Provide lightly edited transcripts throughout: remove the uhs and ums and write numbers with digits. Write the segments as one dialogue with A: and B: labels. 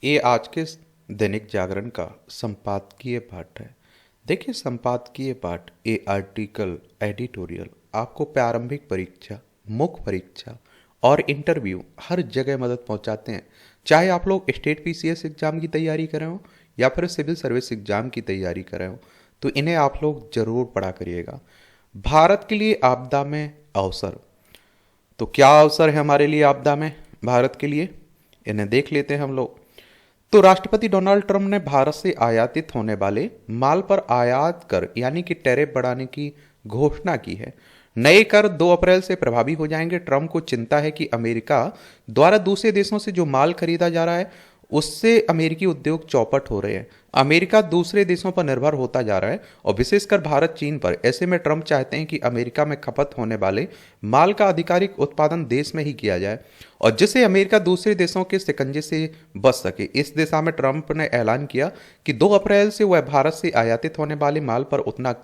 A: ये आज के दैनिक जागरण का संपादकीय पाठ है। देखिए, संपादकीय पाठ ये आर्टिकल, एडिटोरियल आपको प्रारंभिक परीक्षा, मुख्य परीक्षा और इंटरव्यू हर जगह मदद पहुंचाते हैं। चाहे आप लोग स्टेट पीसीएस एग्जाम की तैयारी कर रहे हो या फिर सिविल सर्विस एग्जाम की तैयारी कर रहे हो, तो इन्हें आप लोग जरूर पढ़ा करिएगा। भारत के लिए आपदा में अवसर। तो क्या अवसर है हमारे लिए आपदा में, भारत के लिए? इन्हें देख लेते हैं हम लोग। तो राष्ट्रपति डोनाल्ड ट्रंप ने भारत से आयातित होने वाले माल पर आयात कर यानी कि टैरिफ बढ़ाने की घोषणा की है। नए कर 2 अप्रैल से प्रभावी हो जाएंगे। ट्रंप को चिंता है कि अमेरिका द्वारा दूसरे देशों से जो माल खरीदा जा रहा है उससे अमेरिकी उद्योग चौपट हो रहे हैं। अमेरिका दूसरे देशों पर निर्भर होता जा रहा है और विशेषकर भारत चीन पर। ऐसे में ट्रंप चाहते हैं कि अमेरिका में खपत होने वाले माल का आधिकारिक उत्पादन देश में ही किया जाए और जिससे अमेरिका दूसरे देशों के शिकंजे से बच सके। इस दिशा में ट्रंप ने ऐलान किया कि 2 अप्रैल से वह भारत से आयातित होने वाले माल पर उतना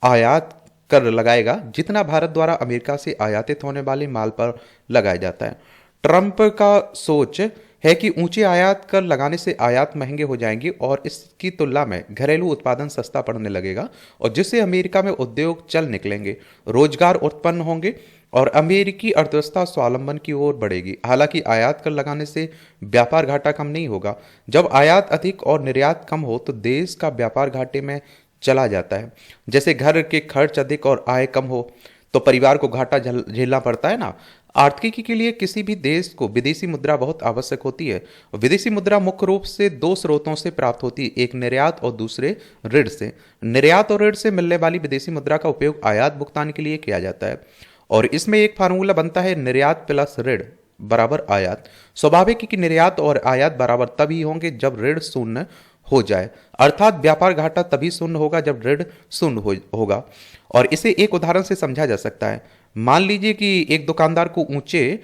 A: आयात कर लगाएगा जितना भारत द्वारा अमेरिका से आयातित होने वाले माल पर लगाया जाता है। ट्रंप का सोच है कि ऊंचे आयात कर लगाने से आयात महंगे हो जाएंगे और इसकी तुलना में घरेलू उत्पादन सस्ता पड़ने लगेगा और जिससे अमेरिका में उद्योग चल निकलेंगे, रोजगार उत्पन्न होंगे और अमेरिकी अर्थव्यवस्था स्वावलंबन की ओर बढ़ेगी। हालांकि आयात कर लगाने से व्यापार घाटा कम नहीं होगा। जब आयात अधिक और निर्यात कम हो तो देश का व्यापार घाटे में चला जाता है। जैसे घर के खर्च अधिक और आय कम हो तो परिवार को घाटा झेलना पड़ता है ना। आर्थिकी के लिए किसी भी देश को विदेशी मुद्रा बहुत आवश्यक होती है। विदेशी मुद्रा मुख्य रूप से 2 स्रोतों से प्राप्त होती है, एक निर्यात और दूसरे ऋण से। निर्यात और ऋण से मिलने वाली विदेशी मुद्रा का उपयोग आयात भुगतान के लिए किया जाता है और इसमें एक फार्मूला बनता है, निर्यात प्लस ऋण बराबर आयात। स्वाभाविक है कि निर्यात और आयात बराबर तभी होंगे जब ऋण शून्य हो जाए, अर्थात व्यापार घाटा तभी शून्य होगा जब ऋण शून्य होगा। और इसे एक उदाहरण से समझा जा सकता है। मान लीजिए कि एक दुकानदार को ऊंचे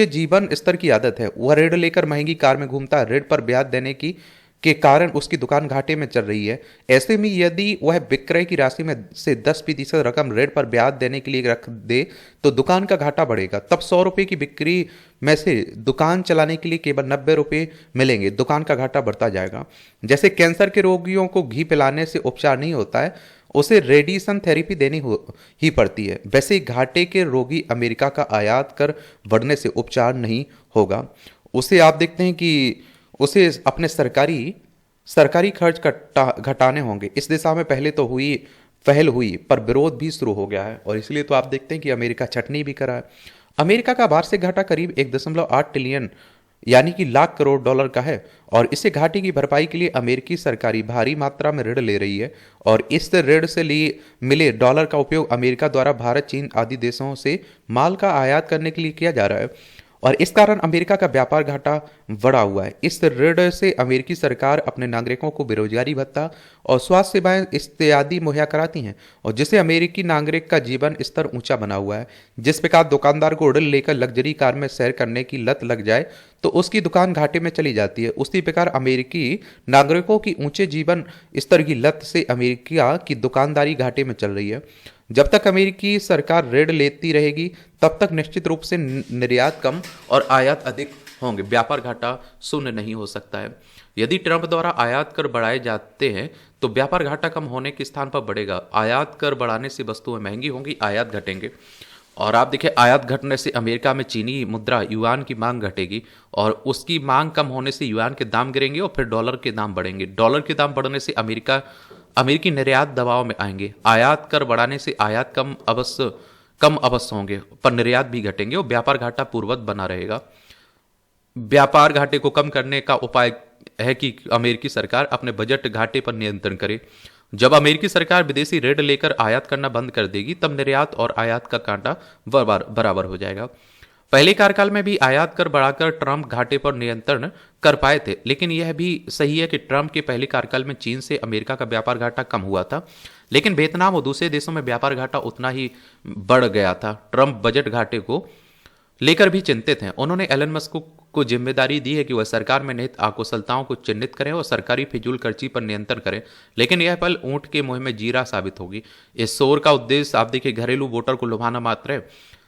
A: जीवन स्तर की आदत है। वह ऋण लेकर महंगी कार में घूमता है। ऋण पर ब्याज देने की के कारण उसकी दुकान घाटे में चल रही है। ऐसे में यदि वह विक्रय की राशि में से 10% रकम ऋण पर ब्याज देने के लिए रख दे तो दुकान का घाटा बढ़ेगा। तब 100 रुपये की बिक्री में से दुकान चलाने के लिए केवल 90 रुपये मिलेंगे। दुकान का घाटा बढ़ता जाएगा। जैसे कैंसर के रोगियों को घी पिलाने से उपचार नहीं होता है, उसे रेडिएशन थेरेपी देनी ही पड़ती है, वैसे घाटे के रोगी अमेरिका का आयात कर बढ़ने से उपचार नहीं होगा। उसे आप देखते हैं कि उसे अपने सरकारी खर्च घटाने होंगे। इस दिशा में पहल हुई पर विरोध भी शुरू हो गया है और इसलिए तो आप देखते हैं कि अमेरिका छटनी भी करा है। अमेरिका का वार्षिक घाटा करीब 1.8 ट्रिलियन यानी कि लाख करोड़ डॉलर का है और इसे घाटे की भरपाई के लिए अमेरिकी सरकारी भारी मात्रा में ऋण ले रही है और इस ऋण से लिए मिले डॉलर का उपयोग अमेरिका द्वारा भारत, चीन आदि देशों से माल का आयात करने के लिए किया जा रहा है और इस कारण अमेरिका का व्यापार घाटा बढ़ा हुआ है। इस ऋण से अमेरिकी सरकार अपने नागरिकों को बेरोजगारी भत्ता और स्वास्थ्य सेवाएं इत्यादि मुहैया कराती हैं और जिससे अमेरिकी नागरिक का जीवन स्तर ऊंचा बना हुआ है। जिस प्रकार दुकानदार को ऋण लेकर लग्जरी कार में सैर करने की लत लग जाए तो उसकी दुकान घाटे में चली जाती है, उसी प्रकार अमेरिकी नागरिकों की ऊंचे जीवन स्तर की लत से अमेरिका की दुकानदारी घाटे में चल रही है। जब तक अमेरिकी सरकार ऋण लेती रहेगी तब तक निश्चित रूप से निर्यात कम और आयात अधिक होंगे। व्यापार घाटा शून्य नहीं हो सकता है। यदि ट्रंप द्वारा आयात कर बढ़ाए जाते हैं तो व्यापार घाटा कम होने के स्थान पर बढ़ेगा। आयात कर बढ़ाने से वस्तुएं महंगी होंगी, आयात घटेंगे। और आप देखिए, आयात घटने से अमेरिका में चीनी मुद्रा युआन की मांग घटेगी और उसकी मांग कम होने से युआन के दाम गिरेंगे और फिर डॉलर के दाम बढ़ेंगे। डॉलर के दाम बढ़ने से अमेरिकी निर्यात दबाव में आएंगे। आयात कर बढ़ाने से आयात कम अवश्य होंगे पर निर्यात भी घटेंगे और व्यापार घाटा पूर्ववत बना रहेगा। व्यापार घाटे को कम करने का उपाय है कि अमेरिकी सरकार अपने बजट घाटे पर नियंत्रण करे। जब अमेरिकी सरकार विदेशी ऋण लेकर आयात करना बंद कर देगी तब निर्यात और आयात का कांटा बराबर हो जाएगा। पहले कार्यकाल में भी आयात कर बढ़ाकर ट्रंप घाटे पर नियंत्रण कर पाए थे, लेकिन यह भी सही है कि ट्रंप के पहले कार्यकाल में चीन से अमेरिका का व्यापार घाटा कम हुआ था, लेकिन वियतनाम और दूसरे देशों में व्यापार घाटा उतना ही बढ़ गया था। ट्रंप बजट घाटे को लेकर भी चिंतित हैं। उन्होंने एलन मस्क को जिम्मेदारी दी है कि वह सरकार में निहित अकुशलताओं को चिन्हित करें और सरकारी फिजूल खर्ची पर नियंत्रण करें, लेकिन यह पल ऊंट के मुंह में जीरा साबित होगी। इस शोर का उद्देश्य आप देखिए घरेलू वोटर को लुभाना मात्र है।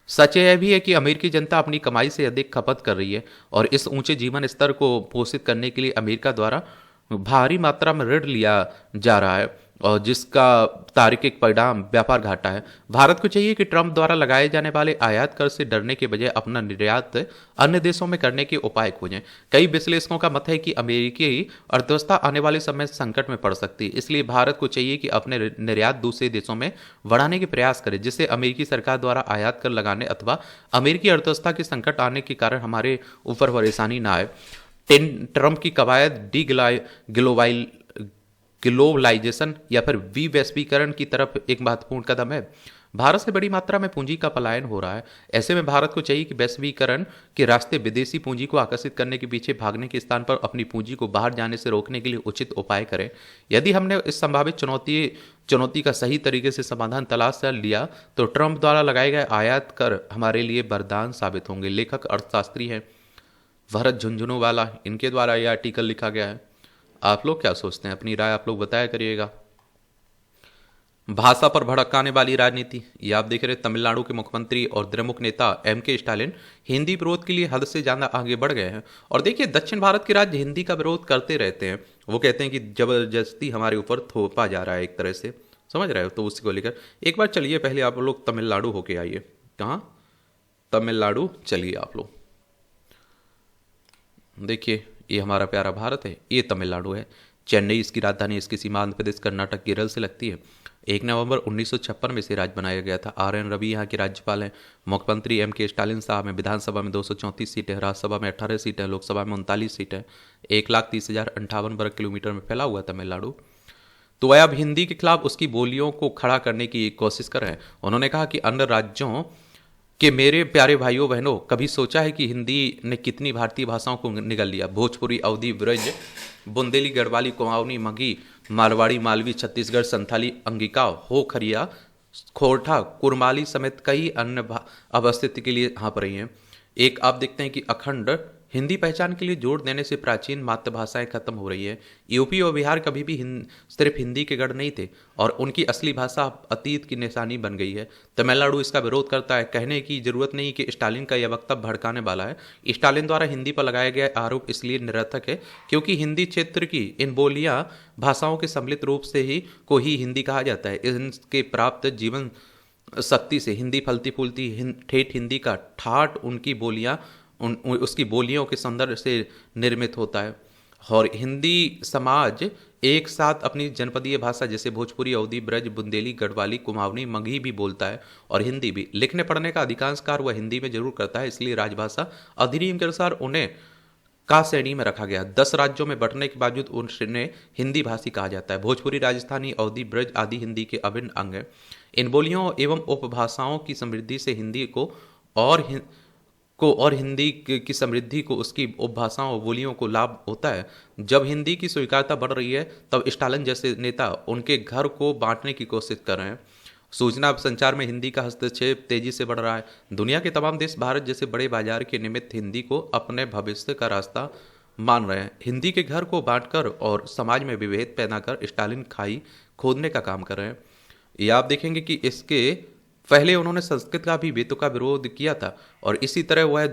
A: सच यह भी है कि अमेरिकी जनता अपनी कमाई से अधिक खपत कर रही है और इस ऊंचे जीवन स्तर को पोषित करने के लिए अमेरिका द्वारा भारी मात्रा में ऋण लिया जा रहा है और जिसका तार्किक परिणाम व्यापार घाटा है। भारत को चाहिए कि ट्रंप द्वारा लगाए जाने वाले आयात कर से डरने के बजाय अपना निर्यात अन्य देशों में करने के उपाय खोजें। कई विश्लेषकों का मत है कि अमेरिकी अर्थव्यवस्था आने वाले समय संकट में पड़ सकती है, इसलिए भारत को चाहिए कि अपने निर्यात दूसरे देशों में बढ़ाने के प्रयास करे, जिससे अमेरिकी सरकार द्वारा आयात कर लगाने अथवा अमेरिकी अर्थव्यवस्था के संकट आने के कारण हमारे ऊपर परेशानी ना आए। ट्रंप की कवायद डी ग्लोबाइल ग्लोबलाइजेशन या फिर विवैश्वीकरण की तरफ एक महत्वपूर्ण कदम है। भारत से बड़ी मात्रा में पूंजी का पलायन हो रहा है। ऐसे में भारत को चाहिए कि वैश्वीकरण के रास्ते विदेशी पूंजी को आकर्षित करने के पीछे भागने के स्थान पर अपनी पूंजी को बाहर जाने से रोकने के लिए उचित उपाय करें। यदि हमने इस संभावित चुनौती का सही तरीके से समाधान तलाश कर लिया तो ट्रंप द्वारा लगाए गए आयात कर हमारे लिए वरदान साबित होंगे। लेखक अर्थशास्त्री हैं भरत झुंझुनूवाला, इनके द्वारा यह आर्टिकल लिखा गया है। आप लोग क्या सोचते हैं? अपनी राय आप लोग बताया करिएगा। भाषा पर भड़काने वाली राजनीति, ये आप देख रहे हैं तमिलनाडु के मुख्यमंत्री और द्रमुक नेता M.K. स्टालिन हिंदी विरोध के लिए हद से ज़्यादा आगे बढ़ गए हैं। और देखिए दक्षिण भारत के राज्य हिंदी का विरोध करते रहते हैं। वो कहते हैं कि जबरदस्ती हमारे ऊपर थोपा जा रहा है एक तरह से, समझ रहे हो? तो उसी को लेकर एक बार चलिए पहले आप लोग तमिलनाडु होके आइए। कहाँ? तमिलनाडु चलिए आप लोग। देखिए ये हमारा प्यारा भारत है, ये तमिलनाडु है। चेन्नई इसकी राजधानी, इसकी सीमा आंध्र प्रदेश कर्नाटक केरल से लगती है। 1 नवंबर 1956 में इसे राज्य बनाया गया था। R.N. रवि यहाँ के राज्यपाल हैं। मुख्यमंत्री M.K. स्टालिन साहब हैं। विधानसभा में 234 सीटें, राज्यसभा में 18 सीटें, लोकसभा में 39 सीटें। 1,30,058 वर्ग किलोमीटर में फैला हुआ तमिलनाडु। तो वह अब हिंदी के खिलाफ उसकी बोलियों को खड़ा करने की कोशिश कर रहे हैं। उन्होंने कहा कि अन्य राज्यों कि मेरे प्यारे भाइयों बहनों, कभी सोचा है कि हिंदी ने कितनी भारतीय भाषाओं को निगल लिया? भोजपुरी, अवधी, ब्रज, बुंदेली, गढ़वाली, कुमाऊनी, मगही, मारवाड़ी, मालवी, छत्तीसगढ़, संथाली, अंगिका, हो, खरिया, खोरठा, कुरमाली समेत कई अन्य अब अस्तित्व के लिए यहाँ पर रही हैं। एक आप देखते हैं कि अखंड हिंदी पहचान के लिए जोर देने से प्राचीन मातृभाषाएं खत्म हो रही है। यूपी और बिहार कभी भी सिर्फ हिंदी के गढ़ नहीं थे और उनकी असली भाषा अतीत की निशानी बन गई है। तमिलनाडु इसका विरोध करता है। कहने की जरूरत नहीं कि स्टालिन का यह वक्तव्य भड़काने वाला है। स्टालिन द्वारा हिंदी पर लगाया गया आरोप इसलिए निरर्थक है क्योंकि हिंदी क्षेत्र की इन बोलियां भाषाओं के सम्मिलित रूप से ही हिंदी कहा जाता है। इनके प्राप्त जीवन शक्ति से हिंदी फलती फूलती ठेठ हिंदी का ठाठ उनकी बोलियां उसकी बोलियों के सौंदर्य से निर्मित होता है। और हिंदी समाज एक साथ अपनी जनपदीय भाषा जैसे भोजपुरी, अवधी, ब्रज, बुंदेली, गढ़वाली, कुमाऊनी, मगही भी बोलता है और हिंदी भी। लिखने पढ़ने का अधिकांश कार्य वह हिंदी में जरूर करता है, इसलिए राजभाषा अधिनियम के अनुसार उन्हें का श्रेणी में रखा गया। 10 राज्यों में बंटने के बावजूद उन्हें हिंदी भाषी कहा जाता है। भोजपुरी, राजस्थानी, अवधी, ब्रज आदि हिंदी के अभिन्न अंग हैं। इन बोलियों एवं उपभाषाओं की समृद्धि से हिंदी और हिंदी की समृद्धि को उसकी उपभाषाओं और बोलियों को लाभ होता है। जब हिंदी की स्वीकार्यता बढ़ रही है तब स्टालिन जैसे नेता उनके घर को बांटने की कोशिश कर रहे हैं। सूचना संचार में हिंदी का हस्तक्षेप तेजी से बढ़ रहा है। दुनिया के तमाम देश भारत जैसे बड़े बाजार के निमित्त हिंदी को अपने भविष्य का रास्ता मान रहे हैं। हिंदी के घर को बांटकर और समाज में विभेद पैदा कर स्टालिन खाई खोदने का काम कर रहे हैं। ये आप देखेंगे कि इसके पहले उन्होंने संस्कृत का भी वेतों का विरोध किया था और इसी तरह वह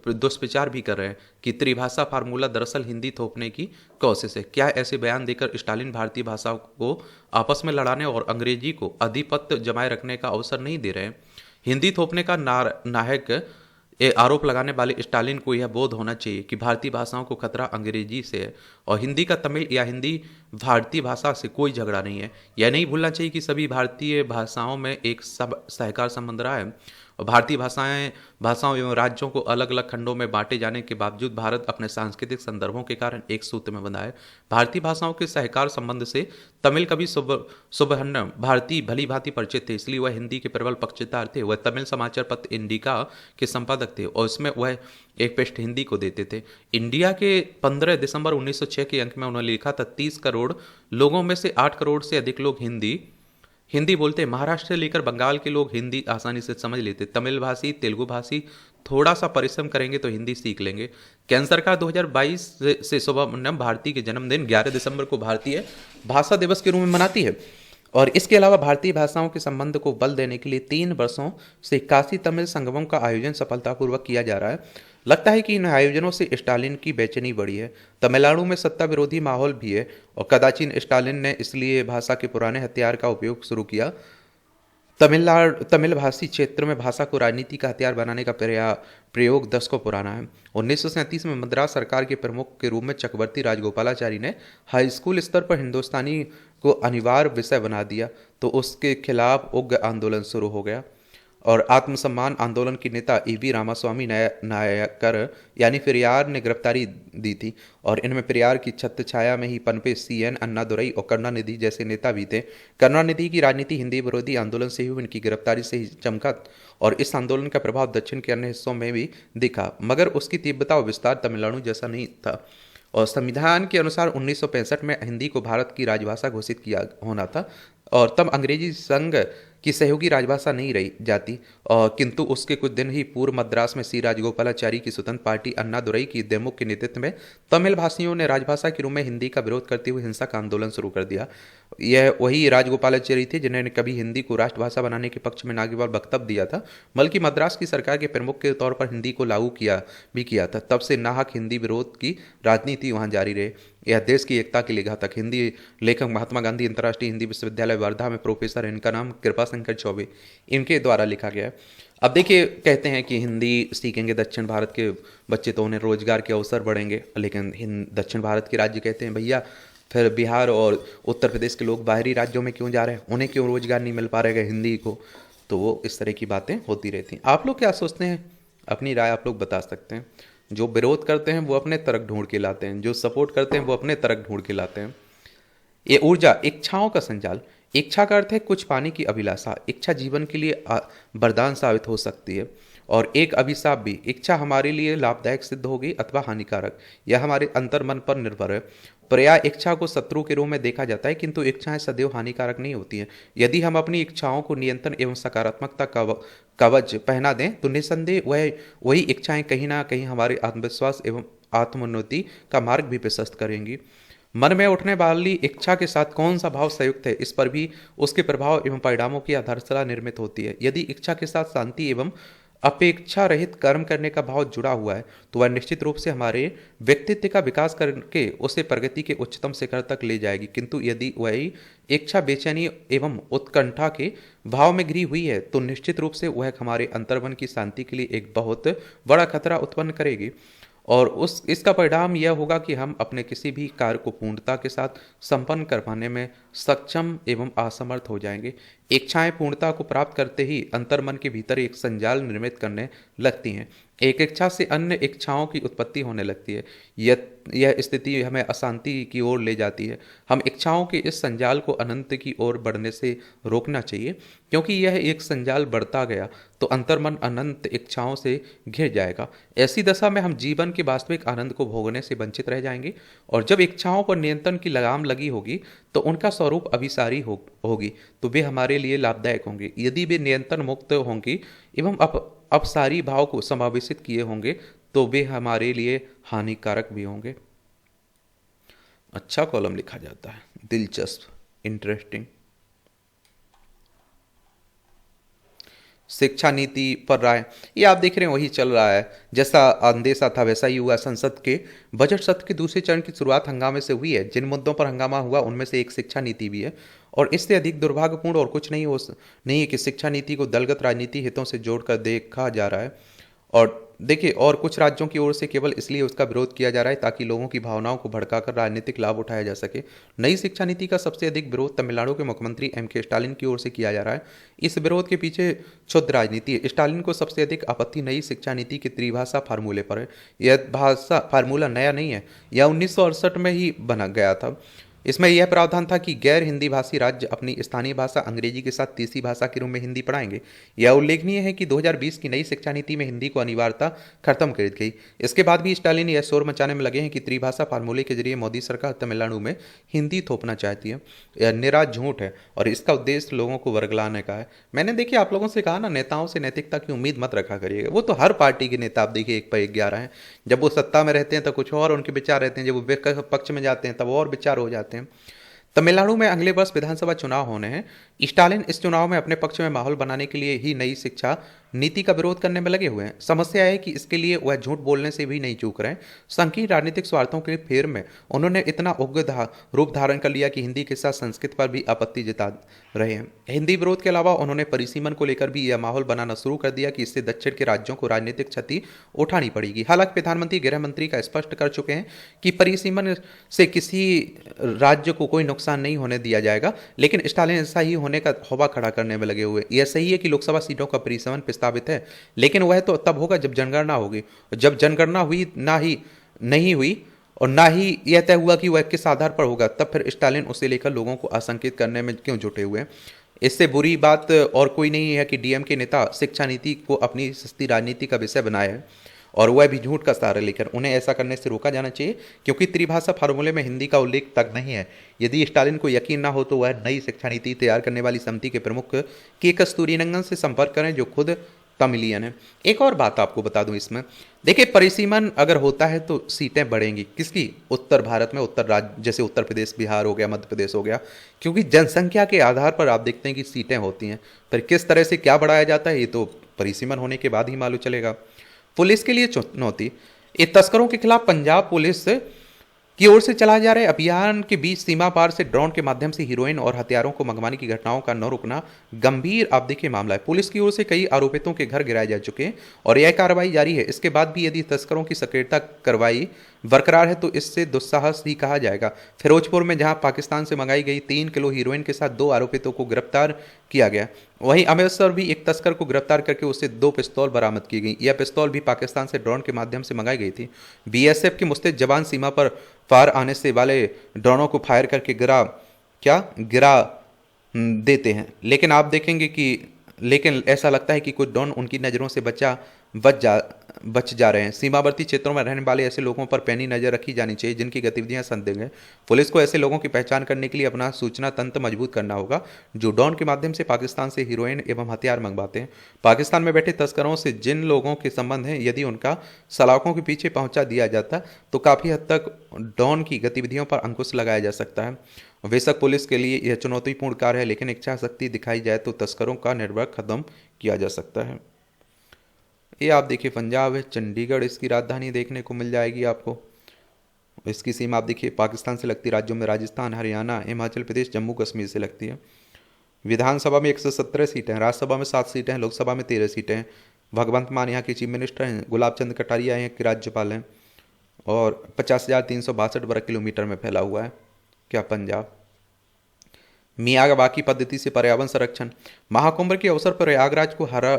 A: दुष्प्रचार भी कर रहे हैं कि त्रिभाषा फार्मूला दरअसल हिंदी थोपने की कोशिश है। क्या ऐसे बयान देकर स्टालिन भारतीय भाषा को आपस में लड़ाने और अंग्रेजी को आधिपत्य जमाए रखने का अवसर नहीं दे रहे हैं? हिंदी थोपने का नायक आरोप लगाने वाले स्टालिन को यह बोध होना चाहिए कि भारतीय भाषाओं को खतरा अंग्रेजी से है और हिंदी का तमिल या हिंदी भारतीय भाषा से कोई झगड़ा नहीं है। यह नहीं भूलना चाहिए कि सभी भारतीय भाषाओं में एक सहकार संबंध रहा है और भारतीय भाषाओं एवं राज्यों को अलग अलग खंडों में बांटे जाने के बावजूद भारत अपने सांस्कृतिक संदर्भों के कारण एक सूत्र में बंधा है। भारतीय भाषाओं के सहकार संबंध से तमिल कवि सुब्रह्मण्यम भारतीय भली भांति परिचित थे, इसलिए वह हिंदी के प्रबल पक्षधर थे। वह तमिल समाचार पत्र इंडिका के संपादक थे और इसमें वह एक पृष्ठ हिंदी को देते थे। इंडिया के 15 दिसंबर 1906 के अंक में उन्होंने लिखा था 30 करोड़ लोगों में से 8 करोड़ से अधिक लोग हिंदी बोलते हैं। महाराष्ट्र से लेकर बंगाल के लोग हिंदी आसानी से समझ लेते। तमिल भाषी, तेलुगु भाषी थोड़ा सा परिश्रम करेंगे तो हिंदी सीख लेंगे। केंद्र सरकार 2022 से सुब्रह्मण्यम भारती के जन्मदिन 11 दिसंबर को भारतीय भाषा दिवस के रूप में मनाती है। और इसके अलावा भारतीय भाषाओं के संबंध को बल देने के लिए 3 वर्षों से काशी तमिल संगमम का आयोजन सफलतापूर्वक किया जा रहा है। लगता है कि इन आयोजनों से स्टालिन की बेचैनी बढ़ी है। तमिलनाडु में सत्ता विरोधी माहौल भी है और कदाचिन स्टालिन ने इसलिए भाषा के पुराने हथियार का उपयोग शुरू किया। तमिल भाषी क्षेत्र में भाषा को राजनीति का हथियार बनाने का प्रयोग दशकों पुराना है। 1937 में मद्रास सरकार के प्रमुख के रूप में चक्रवर्ती राजगोपालाचारी ने हाई स्कूल स्तर पर हिंदुस्तानी को अनिवार्य विषय बना दिया, तो उसके खिलाफ उग्र आंदोलन शुरू हो गया और आत्मसम्मान आंदोलन के नेता ईवी रामास्वामी नायकर यानी पेरियार ने गिरफ्तारी दी थी और इनमें पेरियार की छत्रछाया में ही पनपे सीएन अन्नादुरई और करुणानिधि जैसे नेता भी थे। करुणानिधि की राजनीति हिंदी विरोधी आंदोलन से ही इनकी गिरफ्तारी से ही चमका और इस आंदोलन का प्रभाव दक्षिण के अन्य हिस्सों में भी दिखा, मगर उसकी तीव्रता और विस्तार तमिलनाडु जैसा नहीं था। और संविधान के अनुसार 1965 में हिंदी को भारत की राजभाषा घोषित किया होना था और तब अंग्रेजी संघ की सहयोगी राजभाषा नहीं रही जाती, और किंतु उसके कुछ दिन ही पूर्व मद्रास में सी राजगोपालाचारी की स्वतंत्र पार्टी अन्नादुरई की देमुख के नेतृत्व में तमिल भाषियों ने राजभाषा के रूप में हिंदी का विरोध करते हुए हिंसा का आंदोलन शुरू कर दिया। यह वही राजगोपालाचारी थे जिन्होंने कभी हिंदी को राष्ट्रभाषा बनाने के पक्ष में न केवल वक्तव्य दिया था, बल्कि मद्रास की सरकार के प्रमुख के तौर पर हिंदी को लागू किया था। तब से नाहक हिंदी विरोध की राजनीति वहां जारी रहे। यह देश की एकता के लिए घातक। हिंदी लेखक महात्मा गांधी अंतर्राष्ट्रीय हिंदी विश्वविद्यालय वर्धा में प्रोफेसर, इनका नाम कृपा शंकर चौबे, इनके द्वारा लिखा गया है। अब देखिए, कहते हैं कि हिंदी सीखेंगे दक्षिण भारत के बच्चे तो उन्हें रोजगार के अवसर बढ़ेंगे, लेकिन दक्षिण भारत के राज्य कहते हैं भैया फिर बिहार और उत्तर प्रदेश के लोग बाहरी राज्यों में क्यों जा रहे हैं, उन्हें क्यों रोजगार नहीं मिल पा रहेगा हिंदी को। तो वो इस तरह की बातें होती रहती हैं। आप लोग क्या सोचते हैं? अपनी राय आप लोग बता सकते हैं। जो विरोध करते हैं वो अपने तर्क ढूंढ के लाते हैं, जो सपोर्ट करते हैं वो अपने तर्क ढूंढ के लाते हैं। ये ऊर्जा, इच्छाओं का संजाल। इच्छा का अर्थ है कुछ पाने की अभिलाषा। इच्छा जीवन के लिए वरदान साबित हो सकती है और एक अभिशाप भी। इच्छा हमारे लिए लाभदायक सिद्ध होगी अथवा हानिकारक, यह हमारे अंतर्मन पर निर्भर है। प्रायः इच्छा को शत्रु के रूप में देखा जाता है, किंतु इच्छाएं सदैव हानिकारक नहीं होती हैं। यदि हम अपनी इच्छाओं को नियंत्रण एवं सकारात्मकता का कवच पहना दें तो निस्संदेह वही इच्छाएं कहीं ना कहीं हमारे आत्मविश्वास एवं आत्मोन्नति का मार्ग भी प्रशस्त करेंगी। मन में उठने वाली इच्छा के साथ कौन सा भाव संयुक्त है, इस पर भी उसके प्रभाव एवं परिणामों की आधारशिला निर्मित होती है। यदि इच्छा के साथ शांति एवं अपेक्षा रहित कर्म करने का भाव जुड़ा हुआ है तो वह निश्चित रूप से हमारे व्यक्तित्व का विकास करके उसे प्रगति के उच्चतम शिखर तक ले जाएगी। किंतु यदि वही इच्छा बेचैनी एवं उत्कंठा के भाव में घिरी हुई है तो निश्चित रूप से वह हमारे अंतर्मन की शांति के लिए एक बहुत बड़ा खतरा उत्पन्न करेगी और इसका परिणाम यह होगा कि हम अपने किसी भी कार्य को पूर्णता के साथ संपन्न कर पाने में सक्षम एवं असमर्थ हो जाएंगे। इच्छाएं पूर्णता को प्राप्त करते ही अंतर्मन के भीतर एक संजाल निर्मित करने लगती हैं। एक इच्छा से अन्य इच्छाओं की उत्पत्ति होने लगती है। यह स्थिति हमें अशांति की ओर ले जाती है। हम इच्छाओं के इस संजाल को अनंत की ओर बढ़ने से रोकना चाहिए, क्योंकि यह एक संजाल बढ़ता गया तो अंतर्मन अनंत इच्छाओं से घिर जाएगा। ऐसी दशा में हम जीवन के वास्तविक आनंद को भोगने से वंचित रह जाएंगे और जब इच्छाओं पर नियंत्रण की लगाम लगी होगी तो उनका स्वरूप अभिसारी होगी तो वे हमारे लिए लाभदायक होंगे। यदि वे नियंत्रण मुक्त होंगी एवं अपसारी भाव को समावेशित किए होंगे तो वे हमारे लिए हानिकारक भी होंगे। अच्छा कॉलम लिखा जाता है, दिलचस्प, इंटरेस्टिंग। शिक्षा नीति पर राय, ये आप देख रहे हैं वही चल रहा है। जैसा अंदेशा था वैसा ही हुआ। संसद के बजट सत्र के दूसरे चरण की शुरुआत हंगामे से हुई है। जिन मुद्दों पर हंगामा हुआ उनमें से एक शिक्षा नीति भी है और इससे अधिक दुर्भाग्यपूर्ण और कुछ नहीं है कि शिक्षा नीति को दलगत राजनीति हितों से जोड़कर देखा जा रहा है। और देखिए, और कुछ राज्यों की ओर से केवल इसलिए उसका विरोध किया जा रहा है ताकि लोगों की भावनाओं को भड़काकर राजनीतिक लाभ उठाया जा सके। नई शिक्षा नीति का सबसे अधिक विरोध तमिलनाडु के मुख्यमंत्री एम.के. स्टालिन की ओर से किया जा रहा है। इस विरोध के पीछे क्षुद्र राजनीति है। स्टालिन को सबसे अधिक आपत्ति नई शिक्षा नीति के त्रिभाषा फार्मूले पर है। यह भाषा फार्मूला नया नहीं है, यह 1968 में ही बना गया था। इसमें यह प्रावधान था कि गैर हिंदी भाषी राज्य अपनी स्थानीय भाषा अंग्रेजी के साथ तीसरी भाषा के रूप में हिंदी पढ़ाएंगे। यह उल्लेखनीय है कि 2020 की नई शिक्षा नीति में हिंदी को अनिवार्यता खत्म कर दी गई। इसके बाद भी स्टालिन यह शोर मचाने में लगे हैं कि त्रिभाषा फार्मूले के जरिए मोदी सरकार तमिलनाडु में हिंदी थोपना चाहती है। यह निरा झूठ है और इसका उद्देश्य लोगों को वर्गलाने का है। मैंने देखिए आप लोगों से कहा ना, नेताओं से नैतिकता की उम्मीद मत रखा करिएगा। वो तो हर पार्टी के नेता आप देखिए एक पर एक 11 हैं। जब वो सत्ता में रहते हैं तो कुछ और उनके विचार रहते हैं, जब वो पक्ष में जाते हैं तब और विचार हो जाते हैं। तमिलनाडु में अगले वर्ष विधानसभा चुनाव होने हैं। स्टालिन इस चुनाव में अपने पक्ष में माहौल बनाने के लिए ही नई शिक्षा नीति का विरोध करने में लगे हुए हैं। समस्या है कि इसके लिए वह झूठ बोलने से भी नहीं चूक रहे हैं। संकीर्ण राजनीतिक स्वार्थों के फेर में उन्होंने इतना उग्र रूप धारण कर लिया कि हिंदी के साथ संस्कृत पर भी आपत्ति जता रहे हैं। हिंदी विरोध के अलावा उन्होंने परिसीमन को लेकर भी यह माहौल बनाना शुरू कर दिया कि इससे दक्षिण के राज्यों को राजनीतिक क्षति उठानी पड़ेगी। हालांकि प्रधानमंत्री गृह मंत्री का स्पष्ट कर चुके हैं कि परिसीमन से किसी राज्य को कोई नुकसान नहीं होने दिया जाएगा, लेकिन स्टालिन ऐसा ही होने का हवा खड़ा करने में लगे हुए। यह सही है कि लोकसभा सीटों का परिसीमन प्रस्तावित है, लेकिन वह तो तब होगा जब जनगणना होगी। जब जनगणना हुई नहीं हुई और ना ही यह तय हुआ कि वह किस आधार पर होगा, तब फिर स्टालिन उसे लेकर लोगों को आशंकित करने में क्यों जुटे हुए हैं। इससे बुरी बात और कोई नहीं है कि डीएम के नेता शिक्षा नीति को अपनी सस्ती राजनीति का विषय बनाया है और वह भी झूठ का सहारा लेकर। उन्हें ऐसा करने से रोका जाना चाहिए, क्योंकि त्रिभाषा फार्मूले में हिंदी का उल्लेख तक नहीं है। यदि स्टालिन को यकीन ना हो तो वह नई शिक्षा नीति तैयार करने वाली समिति के प्रमुख के कस्तूरीरंगन से संपर्क करें, जो खुद तमिलियन है। एक और बात आपको बता दूं इसमें, देखिए परिसीमन अगर होता है तो सीटें बढ़ेंगी। किसकी? उत्तर भारत में उत्तर राज्य जैसे उत्तर प्रदेश, बिहार हो गया, मध्य प्रदेश हो गया, क्योंकि जनसंख्या के आधार पर आप देखते हैं कि सीटें होती हैं। पर किस तरह से क्या बढ़ाया जाता है ये तो परिसीमन होने के बाद ही मालूम चलेगा। पुलिस के लिए चुनौती, ये तस्करों के खिलाफ पंजाब पुलिस की ओर से चलाए जा रहे अभियान के बीच सीमा पार से ड्रोन के माध्यम से हीरोइन और हथियारों को मंगवाने की घटनाओं का न रुकना गंभीर आपदा के मामला है। पुलिस की ओर से कई आरोपितों के घर गिराए जा चुके हैं और यह कार्रवाई जारी है। इसके बाद भी यदि तस्करों की सक्रियता कार्रवाई बरकरार है तो इससे दुस्साहस ही कहा जाएगा। फिरोजपुर में जहां पाकिस्तान से मंगाई गई 3 किलो हीरोइन के साथ 2 आरोपितों को गिरफ्तार किया गया, वहीं अमृतसर भी एक तस्कर को गिरफ्तार करके उससे 2 पिस्तौल बरामद की गई। यह पिस्तौल भी पाकिस्तान से ड्रोन के माध्यम से मंगाई गई थी। बीएसएफ के मुस्तैद जवान सीमा पर पार आने से वाले ड्रोनों को फायर करके गिरा देते हैं, लेकिन आप देखेंगे कि ऐसा लगता है कि कुछ ड्रोन उनकी नज़रों से बच जा रहे हैं। सीमावर्ती क्षेत्रों में रहने वाले ऐसे लोगों पर पैनी नज़र रखी जानी चाहिए जिनकी गतिविधियां संदिग्ध हैं। पुलिस को ऐसे लोगों की पहचान करने के लिए अपना सूचना तंत्र मजबूत करना होगा जो ड्रोन के माध्यम से पाकिस्तान से हीरोइन एवं हथियार मंगवाते हैं। पाकिस्तान में बैठे तस्करों से जिन लोगों के संबंध हैं, यदि उनका सलाखों के पीछे पहुंचा दिया जाता तो काफ़ी हद तक ड्रोन की गतिविधियों पर अंकुश लगाया जा सकता है। बेशक पुलिस के लिए यह चुनौतीपूर्ण कार्य है, लेकिन इच्छा शक्ति दिखाई जाए तो तस्करों का नेटवर्क खत्म किया जा सकता है। ये आप देखिए पंजाब है, चंडीगढ़ इसकी राजधानी देखने को मिल जाएगी आपको। इसकी सीमा आप देखिए पाकिस्तान से लगती राज्यों में राजस्थान, हरियाणा, हिमाचल प्रदेश, जम्मू कश्मीर से लगती है। विधानसभा में 117 सीटें हैं, राज्यसभा में 7 सीटें हैं, लोकसभा में 13 सीटें हैं। भगवंत मान यहाँ के चीफ मिनिस्टर हैं, गुलाब चंद कटारिया यहाँ के राज्यपाल हैं और 50,362 वर्ग किलोमीटर में फैला हुआ है क्या पंजाब। मियावाकी पद्धति से पर्यावरण संरक्षण, महाकुंभ के अवसर पर प्रयागराज को हरा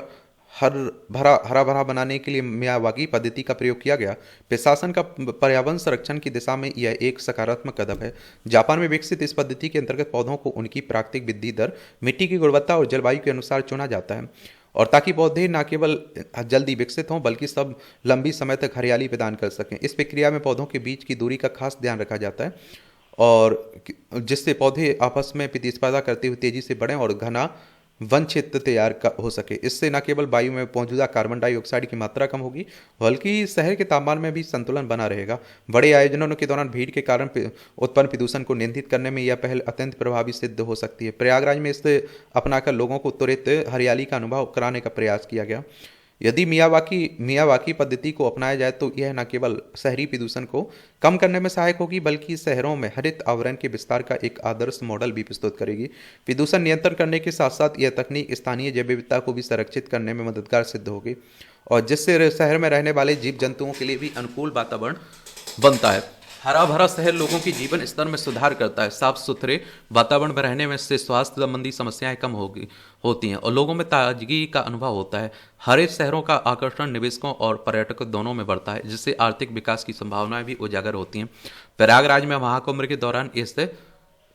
A: भरा बनाने के लिए मियावाकी पद्धति का प्रयोग किया गया। प्रशासन का पर्यावरण संरक्षण की दिशा में यह एक सकारात्मक कदम है। जापान में विकसित इस पद्धति के अंतर्गत पौधों को उनकी प्राकृतिक वृद्धि दर, मिट्टी की गुणवत्ता और जलवायु के अनुसार चुना जाता है, और ताकि पौधे न केवल जल्दी विकसित हों बल्कि सब लंबी समय तक हरियाली प्रदान कर सकें। इस प्रक्रिया में पौधों के बीच की दूरी का खास ध्यान रखा जाता है और जिससे पौधे आपस में प्रतिस्पर्धा करते हुए तेजी से बढ़ें और घना वन क्षेत्र तैयार हो सके। इससे न केवल वायु में मौजूदा कार्बन डाइऑक्साइड की मात्रा कम होगी बल्कि शहर के तापमान में भी संतुलन बना रहेगा। बड़े आयोजनों के दौरान भीड़ के कारण उत्पन्न प्रदूषण को नियंत्रित करने में यह पहल अत्यंत प्रभावी सिद्ध हो सकती है। प्रयागराज में इसे अपनाकर लोगों को त्वरित हरियाली का अनुभव कराने का प्रयास किया गया। यदि मियावाकी पद्धति को अपनाया जाए तो यह न केवल शहरी प्रदूषण को कम करने में सहायक होगी बल्कि शहरों में हरित आवरण के विस्तार का एक आदर्श मॉडल भी प्रस्तुत करेगी। प्रदूषण नियंत्रण करने के साथ साथ यह तकनीक स्थानीय जैव विविधता को भी संरक्षित करने में मददगार सिद्ध होगी और जिससे शहर में रहने वाले जीव जंतुओं के लिए भी अनुकूल वातावरण बनता है। हरा भरा शहर लोगों की जीवन स्तर में सुधार करता है। साफ सुथरे वातावरण में रहने में से स्वास्थ्य संबंधी समस्याएं कम होती हैं और लोगों में ताजगी का अनुभव होता है। हरे शहरों का आकर्षण निवेशकों और पर्यटकों दोनों में बढ़ता है, जिससे आर्थिक विकास की संभावनाएं भी उजागर होती हैं। प्रयागराज में महाकुंभ के दौरान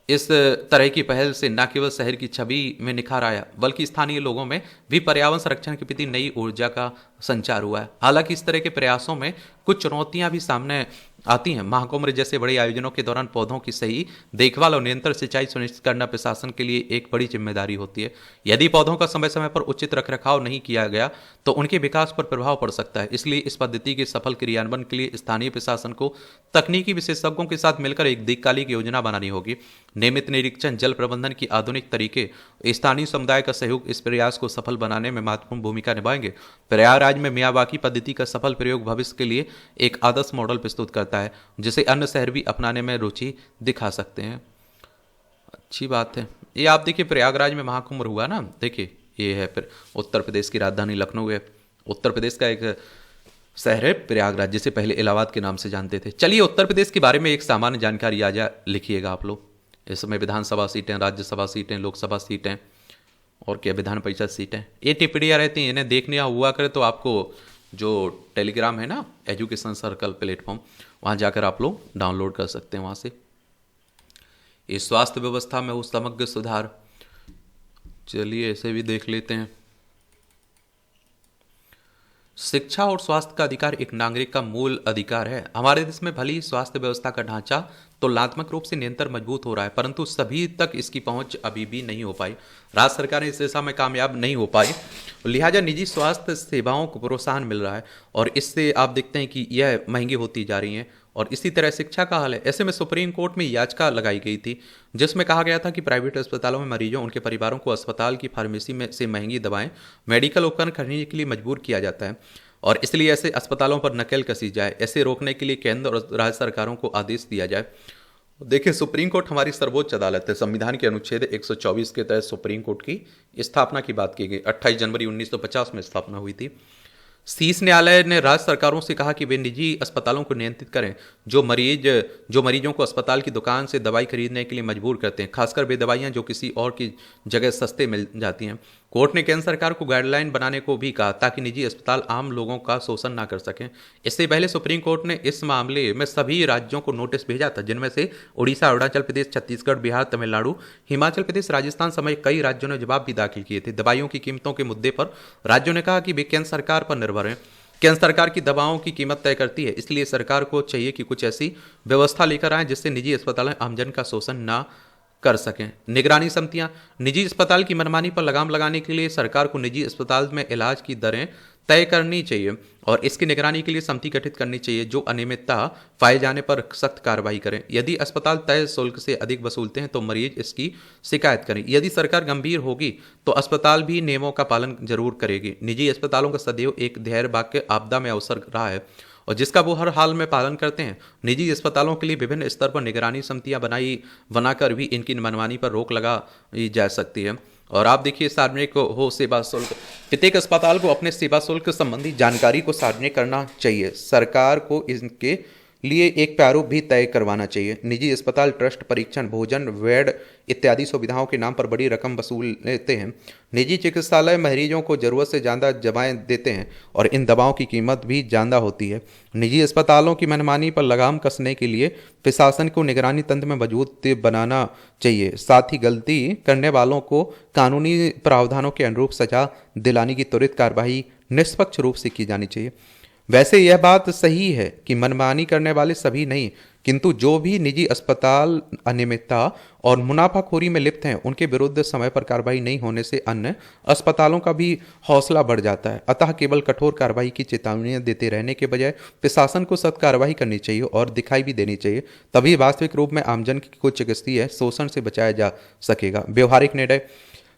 A: इस तरह की पहल से न केवल शहर की छवि में निखार आया बल्कि स्थानीय लोगों में भी पर्यावरण संरक्षण के प्रति नई ऊर्जा का संचार हुआ है। हालांकि इस तरह के प्रयासों में कुछ चुनौतियां भी सामने आती हैं। महाकुंभ जैसे बड़े आयोजनों के दौरान पौधों की सही देखभाल और निरंतर सिंचाई सुनिश्चित करना प्रशासन के लिए एक बड़ी जिम्मेदारी होती है। यदि पौधों का समय समय पर उचित रखरखाव नहीं किया गया तो उनके विकास पर प्रभाव पड़ सकता है। इसलिए इस पद्धति के सफल क्रियान्वयन के लिए स्थानीय प्रशासन को तकनीकी विशेषज्ञों के साथ मिलकर एक दीर्घकालिक योजना बनानी होगी। नियमित निरीक्षण, जल प्रबंधन की आधुनिक तरीके, स्थानीय समुदाय का सहयोग इस प्रयास को सफल बनाने में महत्वपूर्ण भूमिका निभाएंगे। प्रयागराज में मियावाकी पद्धति का सफल प्रयोग भविष्य के लिए एक आदर्श मॉडल प्रस्तुत करता है, जिसे अन्य शहर भी अपनाने में रुचि दिखा सकते हैं। अच्छी बात है। ये आप देखिए प्रयागराज में महाकुंभ हुआ ना, देखिए ये है फिर उत्तर प्रदेश की राजधानी लखनऊ है। उत्तर प्रदेश का एक शहर है प्रयागराज, जिसे पहले इलाहाबाद के नाम से जानते थे। चलिए उत्तर प्रदेश के बारे में एक सामान्य जानकारी आ जा लिखिएगा आप लोग। इसमें विधानसभा सीटें, राज्यसभा सीटें, लोकसभा सीटें और क्या विधान परिषद सीटें, ये टिप्पणियाँ रहती हैं। इन्हें देखने हुआ करे तो आपको जो टेलीग्राम है ना, एजुकेशन सर्कल प्लेटफॉर्म, वहाँ जाकर आप लोग डाउनलोड कर सकते हैं वहाँ से। ये स्वास्थ्य व्यवस्था में वो समग्र सुधार, चलिए ऐसे भी देख लेते हैं। शिक्षा और स्वास्थ्य का अधिकार एक नागरिक का मूल अधिकार है। हमारे देश में भली स्वास्थ्य व्यवस्था का ढांचा तुलनात्मक रूप से निरंतर मजबूत हो रहा है, परंतु सभी तक इसकी पहुंच अभी भी नहीं हो पाई। राज्य सरकारें इस दिशा में कामयाब नहीं हो पाई, लिहाजा निजी स्वास्थ्य सेवाओं को प्रोत्साहन मिल रहा है और इससे आप देखते हैं कि यह महंगी होती जा रही हैं। और इसी तरह शिक्षा का हाल है। ऐसे में सुप्रीम कोर्ट में याचिका लगाई गई थी, जिसमें कहा गया था कि प्राइवेट अस्पतालों में मरीजों उनके परिवारों को अस्पताल की फार्मेसी में से महंगी दवाएं, मेडिकल उपकरण खरीदने के लिए मजबूर किया जाता है और इसलिए ऐसे अस्पतालों पर नकेल कसी जाए। ऐसे रोकने के लिए केंद्र और राज्य सरकारों को आदेश दिया जाए। देखिए सुप्रीम कोर्ट हमारी सर्वोच्च अदालत है। संविधान के अनुच्छेद 124 के तहत सुप्रीम कोर्ट की स्थापना की बात की गई। 28 जनवरी 1950 में स्थापना हुई थी। शीर्ष न्यायालय ने राज्य सरकारों से कहा कि वे निजी अस्पतालों को नियंत्रित करें जो मरीजों को अस्पताल की दुकान से दवाई खरीदने के लिए मजबूर करते हैं, खासकर वे दवाइयां जो किसी और की जगह सस्ते मिल जाती हैं। कोर्ट ने केंद्र सरकार को गाइडलाइन बनाने को भी कहा ताकि निजी अस्पताल आम लोगों का शोषण ना कर सकें। इससे पहले सुप्रीम कोर्ट ने इस मामले में सभी राज्यों को नोटिस भेजा था, जिनमें से उड़ीसा, अरुणाचल प्रदेश, छत्तीसगढ़, बिहार, तमिलनाडु, हिमाचल प्रदेश, राजस्थान समेत कई राज्यों ने जवाब भी दाखिल किए थे। दवाइयों की कीमतों के मुद्दे पर राज्यों ने कहा कि वे केंद्र सरकार पर निर्भर हैं। केंद्र सरकार की दवाओं की कीमत तय करती है, इसलिए सरकार को चाहिए कि कुछ ऐसी व्यवस्था लेकर आए जिससे निजी अस्पताल आमजन का शोषण ना कर सकें। निगरानी समितियां, निजी अस्पताल की मनमानी पर लगाम लगाने के लिए सरकार को निजी अस्पताल में इलाज की दरें तय करनी चाहिए और इसकी निगरानी के लिए समिति गठित करनी चाहिए जो अनियमितता पाए जाने पर सख्त कार्रवाई करें। यदि अस्पताल तय शुल्क से अधिक वसूलते हैं तो मरीज इसकी शिकायत करें। यदि सरकार गंभीर होगी तो अस्पताल भी नियमों का पालन जरूर करेगी। निजी अस्पतालों का सदैव एक धैर्य वाक्य आपदा में अवसर रहा है और जिसका वो हर हाल में पालन करते हैं। निजी अस्पतालों के लिए विभिन्न स्तर पर निगरानी समितियां बनाकर भी इनकी मनमानी पर रोक लगाई जा सकती है। और आप देखिए सार्वजनिक हो सेवा शुल्क, प्रत्येक अस्पताल को अपने सेवा शुल्क संबंधी जानकारी को सार्वजनिक करना चाहिए। सरकार को इनके लिए एक प्रारूप भी तय करवाना चाहिए। निजी अस्पताल ट्रस्ट परीक्षण, भोजन, बेड इत्यादि सुविधाओं के नाम पर बड़ी रकम वसूल लेते हैं। निजी चिकित्सालय मरीजों को जरूरत से ज़्यादा दवाएं देते हैं और इन दवाओं की कीमत भी ज़्यादा होती है। निजी अस्पतालों की मनमानी पर लगाम कसने के लिए प्रशासन को निगरानी तंत्र में मजबूत बनाना चाहिए। साथ ही गलती करने वालों को कानूनी प्रावधानों के अनुरूप सजा दिलाने की त्वरित कार्रवाई निष्पक्ष रूप से की जानी चाहिए। वैसे यह बात सही है कि मनमानी करने वाले सभी नहीं, किंतु जो भी निजी अस्पताल अनियमितता और मुनाफाखोरी में लिप्त हैं उनके विरुद्ध समय पर कार्रवाई नहीं होने से अन्य अस्पतालों का भी हौसला बढ़ जाता है। अतः केवल कठोर कार्रवाई की चेतावनियां देते रहने के बजाय प्रशासन को सख्त कार्रवाई करनी चाहिए और दिखाई भी देनी चाहिए। तभी वास्तविक रूप में आमजन को चिकित्सीय शोषण से बचाया जा सकेगा। व्यवहारिक निर्णय,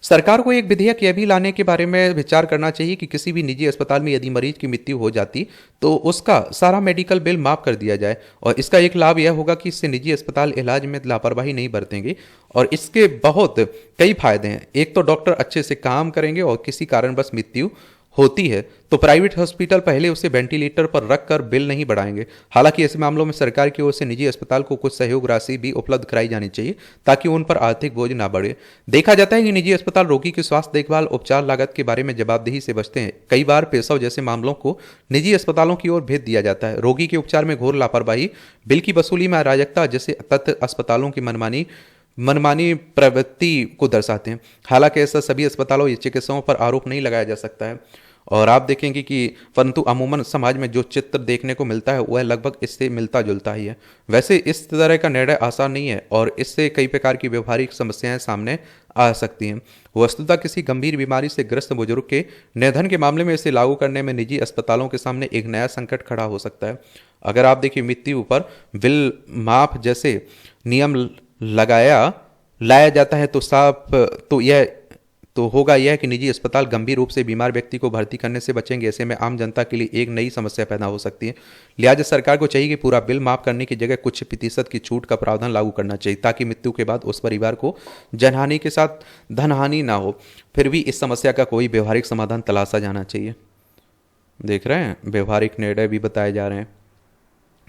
A: सरकार को एक विधेयक यह भी लाने के बारे में विचार करना चाहिए कि किसी भी निजी अस्पताल में यदि मरीज की मृत्यु हो जाती तो उसका सारा मेडिकल बिल माफ कर दिया जाए और इसका एक लाभ यह होगा कि इससे निजी अस्पताल इलाज में लापरवाही नहीं बरतेंगे और इसके बहुत कई फायदे हैं। एक तो डॉक्टर अच्छे से काम करेंगे और किसी कारणवश मृत्यु होती है तो प्राइवेट हॉस्पिटल पहले उसे वेंटिलेटर पर रखकर बिल नहीं बढ़ाएंगे। हालांकि ऐसे मामलों में सरकार की ओर से निजी अस्पताल को कुछ सहयोग राशि भी उपलब्ध कराई जानी चाहिए ताकि उन पर आर्थिक बोझ ना बढ़े। देखा जाता है कि निजी अस्पताल रोगी की स्वास्थ्य देखभाल, उपचार लागत के बारे में जवाबदेही से बचते हैं। कई बार पेशव जैसे मामलों को निजी अस्पतालों की ओर भेज दिया जाता है। रोगी के उपचार में घोर लापरवाही, बिल की वसूली में अराजकता जैसे तथ्य अस्पतालों की मनमानी प्रवृत्ति को दर्शाते हैं। हालांकि ऐसा सभी अस्पतालों या चिकित्सकों पर आरोप नहीं लगाया जा सकता है और आप देखेंगे कि परंतु अमूमन समाज में जो चित्र देखने को मिलता है वह लगभग इससे मिलता जुलता ही है। वैसे इस तरह का निर्णय आसान नहीं है और इससे कई प्रकार की व्यवहारिक समस्याएं सामने आ सकती हैं। वस्तुतः किसी गंभीर बीमारी से ग्रस्त बुजुर्ग के निधन के मामले में इसे लागू करने में निजी अस्पतालों के सामने एक नया संकट खड़ा हो सकता है। अगर आप देखिए मृत्यु पर बिल माफ जैसे नियम लगाया लाया जाता है तो साफ तो यह तो होगा यह कि निजी अस्पताल गंभीर रूप से बीमार व्यक्ति को भर्ती करने से बचेंगे। ऐसे में आम जनता के लिए एक नई समस्या पैदा हो सकती है। लिहाजा सरकार को चाहिए कि पूरा बिल माफ करने की जगह कुछ प्रतिशत की छूट का प्रावधान लागू करना चाहिए, ताकि मृत्यु के बाद उस परिवार को जनहानि के साथ धनहानि ना हो। फिर भी इस समस्या का कोई व्यवहारिक समाधान तलाशा जाना चाहिए। देख रहे हैं, व्यवहारिक निर्णय भी बताए जा रहे हैं।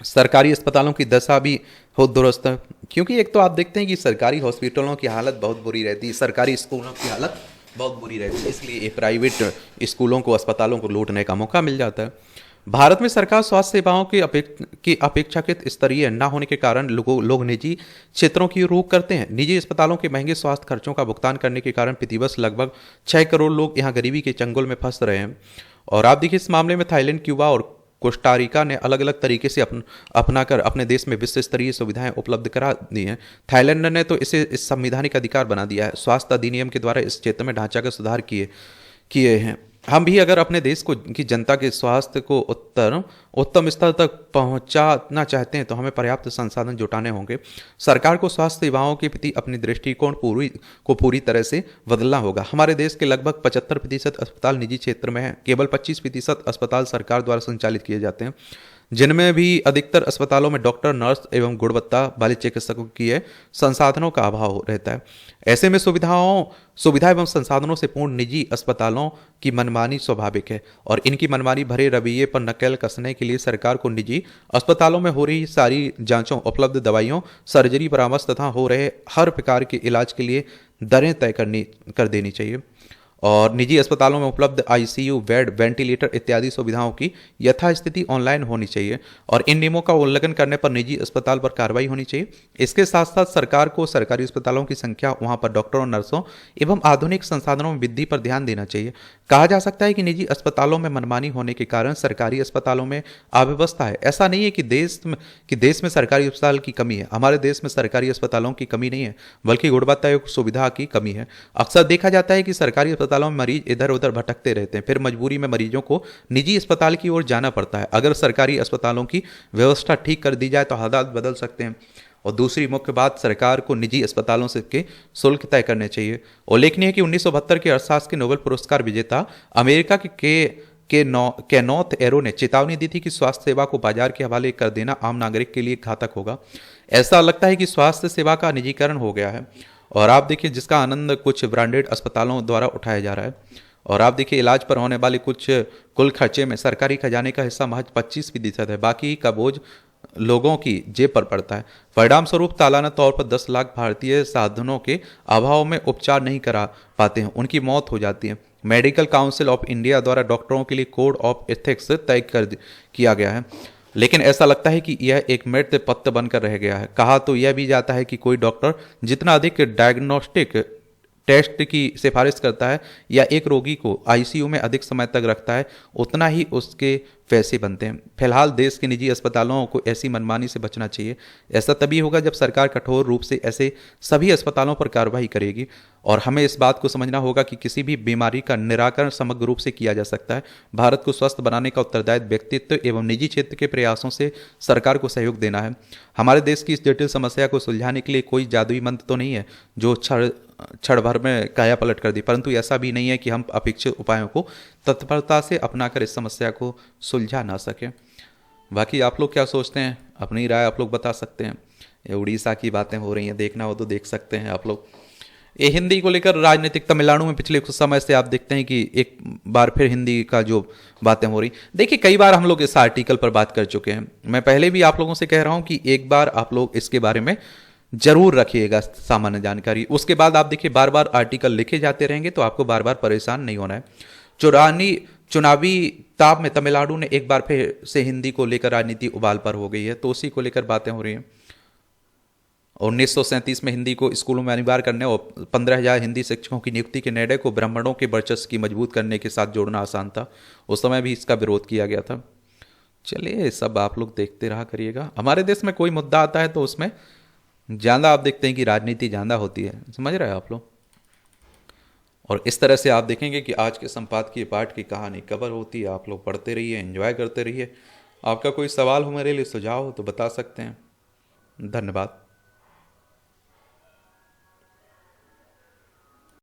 A: सरकारी अस्पतालों की दशा भी हो दुरुस्त है, क्योंकि एक तो आप देखते हैं कि सरकारी हॉस्पिटलों की हालत बहुत बुरी रहती है, सरकारी स्कूलों की हालत बहुत बुरी रहती है, इसलिए ये प्राइवेट स्कूलों को, अस्पतालों को लूटने का मौका मिल जाता है। भारत में सरकार स्वास्थ्य सेवाओं की अपेक्षाकृत स्तरीय न होने के कारण लोग निजी क्षेत्रों की रुख करते हैं। निजी अस्पतालों के महंगे स्वास्थ्य खर्चों का भुगतान करने के कारण प्रतिवर्ष लगभग 6 करोड़ लोग यहाँ गरीबी के चंगुल में फंस रहे हैं। और आप देखिए, इस मामले में थाईलैंड, क्यूबा और कोस्टारिका ने अलग अलग तरीके से अपनाकर अपने देश में विश्व स्तरीय सुविधाएं उपलब्ध करा दी हैं। थाईलैंड ने तो इसे इस संवैधानिक अधिकार बना दिया है। स्वास्थ्य अधिनियम के द्वारा इस क्षेत्र में ढांचागत सुधार किए किए हैं। हम भी अगर अपने देश को की जनता के स्वास्थ्य को उत्तम स्तर तक पहुंचाना चाहते हैं तो हमें पर्याप्त संसाधन जुटाने होंगे। सरकार को स्वास्थ्य सेवाओं के प्रति अपनी दृष्टिकोण पूरी तरह से बदलना होगा। हमारे देश के लगभग 75% अस्पताल निजी क्षेत्र में हैं। केवल 25% अस्पताल सरकार द्वारा संचालित किए जाते हैं, जिनमें भी अधिकतर अस्पतालों में डॉक्टर, नर्स एवं गुणवत्ता वाले चिकित्सकों की संसाधनों का अभाव रहता है। ऐसे में सुविधा एवं संसाधनों से पूर्ण निजी अस्पतालों की मनमानी स्वाभाविक है, और इनकी मनमानी भरे रवैये पर नकेल कसने के लिए सरकार को निजी अस्पतालों में हो रही सारी जांचों, उपलब्ध दवाइयों, सर्जरी परामर्श तथा हो रहे हर प्रकार के इलाज के लिए दरें तय कर देनी चाहिए। और निजी अस्पतालों में उपलब्ध आईसीयू, बेड, वेंटिलेटर इत्यादि सुविधाओं की यथास्थिति ऑनलाइन होनी चाहिए, और इन नियमों का उल्लंघन करने पर निजी अस्पताल पर कार्रवाई होनी चाहिए। इसके साथ साथ सरकार को सरकारी अस्पतालों की संख्या, वहां पर डॉक्टरों, नर्सों एवं आधुनिक संसाधनों में वृद्धि पर ध्यान देना चाहिए। कहा जा सकता है कि निजी अस्पतालों में मनमानी होने के कारण सरकारी अस्पतालों में अव्यवस्था है। ऐसा नहीं है कि देश में सरकारी अस्पताल की कमी है। हमारे देश में सरकारी अस्पतालों की कमी नहीं है, बल्कि गुणवत्ता युक्त सुविधा की कमी है। अक्सर देखा जाता है कि सरकारी अस्पतालों में मरीज इधर उधर भटकते रहते हैं, फिर मजबूरी में मरीजों को निजी अस्पताल की ओर जाना पड़ता है। अगर सरकारी अस्पतालों की व्यवस्था ठीक कर दी जाए तो हालात बदल सकते हैं। और दूसरी मुख्य बात, सरकार को निजी अस्पतालों से के शुल्क तय करने चाहिए। उल्लेखनीय है कि 1972 के अर्थशास्त्र के नोबेल पुरस्कार विजेता अमेरिका केनोथ एरो ने चेतावनी दी थी कि स्वास्थ्य सेवा को बाजार के हवाले कर देना आम नागरिक के लिए घातक होगा। ऐसा लगता है कि स्वास्थ्य सेवा का निजीकरण हो गया है, और आप देखिए जिसका आनंद कुछ ब्रांडेड अस्पतालों द्वारा उठाया जा रहा है। और आप देखिए, इलाज पर होने वाले कुल खर्चे में सरकारी खजाने का हिस्सा महज 25% है, बाकी का बोझ लोगों की जेब पर पड़ता है। परिणाम स्वरूप सालाना तौर पर 10 लाख भारतीय साधनों के अभाव में उपचार नहीं करा पाते हैं, उनकी मौत हो जाती है। मेडिकल काउंसिल ऑफ इंडिया द्वारा डॉक्टरों के लिए कोड ऑफ एथिक्स तय किया गया है, लेकिन ऐसा लगता है कि यह एक मृत पत्र बनकर रह गया है। कहा तो यह भी जाता है कि कोई डॉक्टर जितना अधिक डायग्नोस्टिक टेस्ट की सिफारिश करता है या एक रोगी को आईसीयू में अधिक समय तक रखता है, उतना ही उसके पैसे बनते हैं। फिलहाल देश के निजी अस्पतालों को ऐसी मनमानी से बचना चाहिए। ऐसा तभी होगा जब सरकार कठोर रूप से ऐसे सभी अस्पतालों पर कार्रवाई करेगी, और हमें इस बात को समझना होगा कि किसी भी बीमारी का निराकरण समग्र रूप से किया जा सकता है। भारत को स्वस्थ बनाने का उत्तरदायित्व व्यक्तित्व एवं निजी क्षेत्र के प्रयासों से सरकार को सहयोग देना है। हमारे देश की इस जटिल समस्या को सुलझाने के लिए कोई जादुई मंत्र तो नहीं है जो क्षण भर में काया पलट कर दी, परंतु ऐसा भी नहीं है कि हम अपेक्षित उपायों को तत्परता से अपनाकर इस समस्या को सुलझा ना सकें। बाकी आप लोग क्या सोचते हैं, अपनी राय आप लोग बता सकते हैं। ये उड़ीसा की बातें हो रही हैं, देखना हो तो देख सकते हैं आप लोग। ये हिंदी को लेकर राजनीतिक तमिलनाडु में पिछले कुछ समय से आप देखते हैं कि एक बार फिर हिंदी का जो बातें हो रही, देखिए कई बार हम लोग इस आर्टिकल पर बात कर चुके हैं। मैं पहले भी आप लोगों से कह रहा हूं कि एक बार आप लोग इसके बारे में जरूर रखिएगा सामान्य जानकारी। उसके बाद आप देखिए बार बार आर्टिकल लिखे जाते रहेंगे तो आपको बार बार परेशान नहीं होना है। चुनावी ताप में तमिलनाडु ने एक बार फिर से हिंदी को लेकर राजनीति उबाल पर हो गई है, तो उसी को लेकर बातें हो रही हैं। 1937 में हिंदी को स्कूलों में अनिवार्य करने और 15,000 हिंदी शिक्षकों की नियुक्ति के निर्णय को ब्राह्मणों के वर्चस्व की मजबूत करने के साथ जोड़ना आसान था। उस समय भी इसका विरोध किया गया था। चलिए सब आप लोग देखते रहा करिएगा। हमारे देश में कोई मुद्दा आता है तो उसमें ज़्यादा आप देखते हैं कि राजनीति ज़्यादा होती है, समझ रहे हैं आप लोग। और इस तरह से आप देखेंगे कि आज के संपादकीय पाठ की कहानी कवर होती है। आप लोग पढ़ते रहिए, एंजॉय करते रहिए। आपका कोई सवाल हो, मेरे लिए सुझाव हो तो बता सकते हैं। धन्यवाद।